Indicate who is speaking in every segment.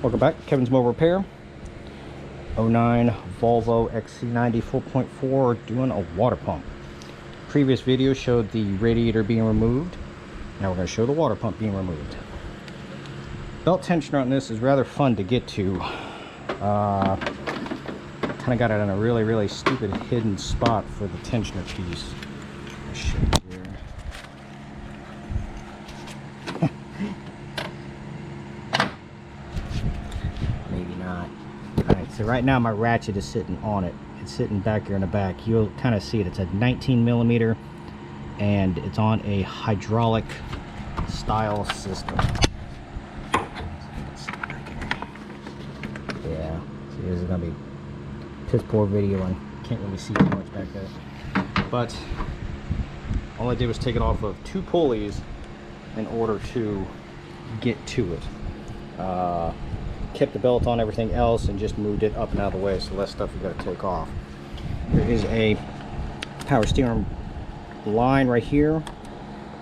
Speaker 1: Welcome back, Kevin's Mobile Repair. 09 Volvo XC90 4.4 doing a water pump. Previous video showed the radiator being removed. Now we're going to show the water pump being removed. Belt tensioner on this is rather fun to get to. Kind of got it in a really stupid hidden spot for the tensioner piece. I'll show you here. Maybe not. Alright, so right now my ratchet is sitting on it. It's sitting back here in the back. You'll kind of see it. It's a 19 millimeter and it's on a hydraulic style system. Yeah, so this is going to be piss poor video and can't really see too much back there. But all I did was take it off of 2 pulleys in order to get to it. Kept the belt on everything else and just moved it up and out of the way, so less stuff you got to take off. There is a power steering line right here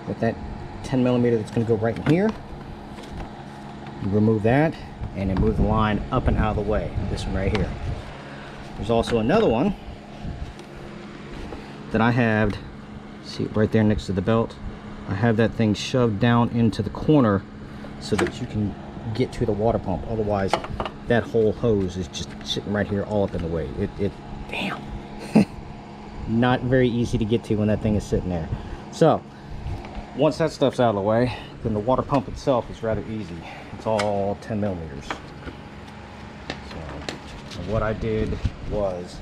Speaker 1: with that 10 millimeter that's going to go right in here. You remove that and then move the line up and out of the way. This one right here. There's also another one that I have, see it right there next to the belt. I have that thing shoved down into the corner so that you can get to the water pump. Otherwise that whole hose is just sitting right here all up in the way. Damn. Not very easy to get to when that thing is sitting there. So once that stuff's out of the way, then the water pump itself is rather easy. It's all 10 millimeters. So what I did was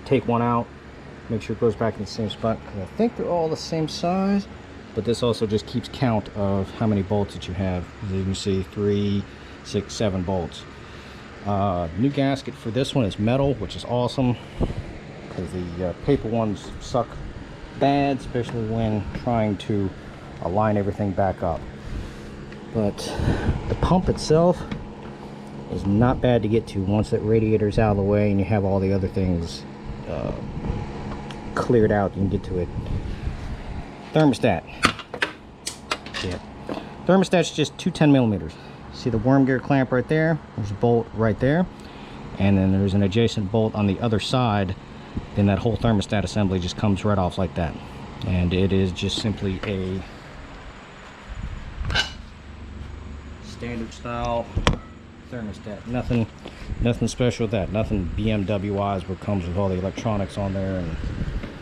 Speaker 1: take one out, make sure it goes back in the same spot, because I think they're all the same size. But this also just keeps count of how many bolts that you have. As you can see, 3, 6, 7 bolts. New gasket for this one is metal, which is awesome, because the paper ones suck bad, especially when trying to align everything back up. But the pump itself is not bad to get to once that radiator is out of the way and you have all the other things cleared out. You can get to it. Thermostat. Yeah. Thermostat's just 2 10 millimeters. See the worm gear clamp right there? There's a bolt right there. And then there's an adjacent bolt on the other side. Then that whole thermostat assembly just comes right off like that. And it is just simply a standard style thermostat. Nothing special with that. Nothing BMW-wise, what comes with all the electronics on there and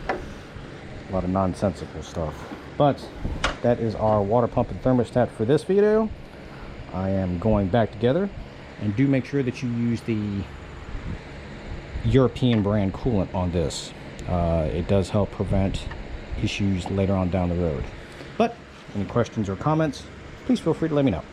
Speaker 1: a lot of nonsensical stuff. But that is our water pump and thermostat for this video. I am going back together, and do make sure that you use the European brand coolant on this. It does help prevent issues later on down the road. But any questions or comments, please feel free to let me know.